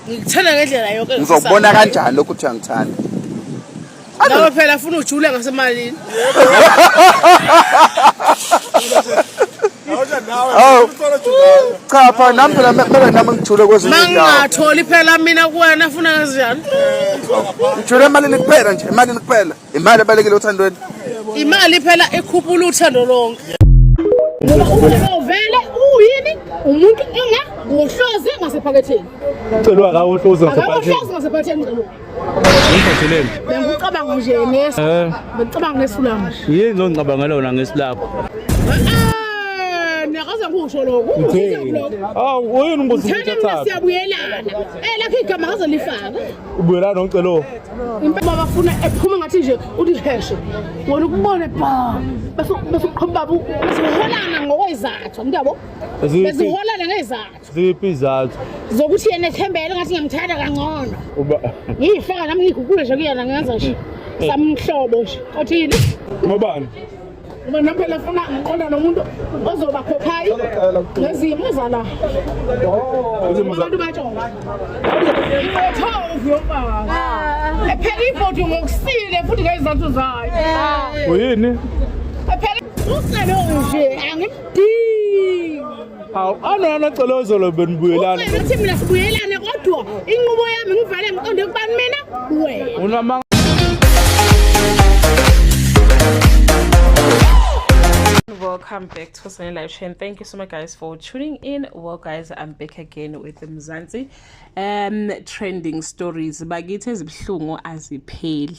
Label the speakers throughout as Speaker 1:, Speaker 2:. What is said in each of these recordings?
Speaker 1: Ngikuthanda ngendlela yonke.
Speaker 2: Ngizokubona kanjani lokho uthi angithanda?
Speaker 1: Nawe phela ufuna ujule ngasemalini.
Speaker 2: Cha pha nami phela kumele nami ngijule kwezinye izindawo.
Speaker 1: Mangatholi phela mina kuwena ufuna kanjani?
Speaker 2: Ngijule emalini kuphela nje, emalini kuphela. Imali ebalekile uthandweni.
Speaker 1: Imali phela ekhuphula uthando lonke. Vele uyini umuntu ngohlozi ngasephaketheni.
Speaker 3: Ucelwa ka uhlozi ngasephaketheni.
Speaker 1: Ngohlozi ngasephaketheni.
Speaker 3: Ngiphatheleni.
Speaker 1: Bengicabanga nje nesi. Bengicabanga ngesulanga.
Speaker 3: Yini ongicabanga lona ngesilapho?
Speaker 1: Nakaze ngisho lokho.
Speaker 3: Uyini umbuzo
Speaker 1: Thina siyabuyelana. Lapha igama ngaze lifaka.
Speaker 3: Ubuyelana ngicelo.
Speaker 1: Impela bafuna ephuma ngathi nje uthi heshe. Wona ukubone ba. Bese uqhubaba besiholana ngokwezathu, ngiyabo? Besiholana ngezathu.
Speaker 3: Ziphi izathu?
Speaker 1: Zokuthi yena ethembele ngathi ngiyamthanda kangcono. Ngifaka nami ngikukule nje kuyena ngenza nje. Samhlobo nje. Othini?
Speaker 3: Ngobani?
Speaker 1: Mina phela ufuna ngiqonda nomuntu ozoba khokhayi ngezimo zala. Abantu batshonga. Ephela ifoto ngokusile futhi ngezizathu zayo.
Speaker 3: Uyini?
Speaker 1: Ephela uselo nje angimdingi.
Speaker 3: Anona celozo lo benibuyelana.
Speaker 1: Uthi mina sibuyelane kodwa inqubo yami ngivale ngiqonde kubani mina wena. Welcome back to Hosane Live Chain. Thank you so much guys for tuning in. Well guys, I'm back again with the Mzansi trending stories. Bakithi ezibhlungu azipheli.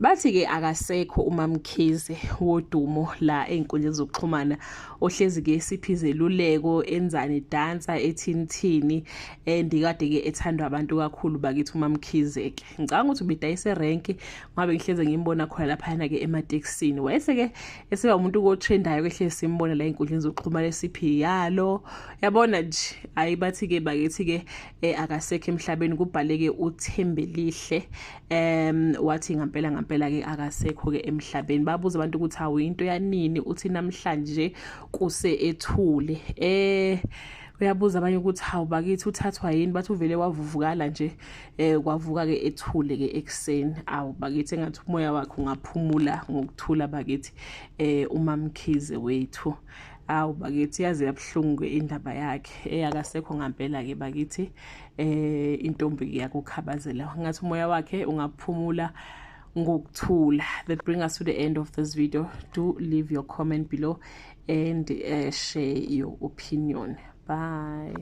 Speaker 1: Bathi ke akasekho uMamkhize wodumo la einkundleni zokuxhumana ohlezi ke siphizeluleko enzani dansa ethinthini endikade ke ethandwa abantu kakhulu bakithi uMamkhize ke. Ngicanga ukuthi ubidayise rank ngabe ngihleze ngimbona khona lapha na ke emateksini. Wayese ke eseba umuntu ko trendayo ke hlezi simbona la einkundleni zokuxhumana esiphi yalo. Yabona nje ayibathi ke bakithi ke akasekho emhlabeni kubhaleke uThembelihle wathi ngempela ke akasekho ke emhlabeni. Babuza abantu ukuthi awu into yanini uthi namhlanje kuse ethule. Uyabuza abanye ukuthi hawu bakithi uthathwa yini bathi uvele wavuvukala nje kwavuka ke ethule ke ekseni. Awu bakithi engathi umoya wakhe ungaphumula ngokuthula bakithi uMamkhize wethu. Awu bakithi yazi yabhlungu ke indaba yakhe akasekho ngempela ke bakithi intombi yakukhabazela ngathi umoya wakhe ungaphumula ngokuthula. That brings us to the end of this video. Do leave your comment below and share your opinion. Bye.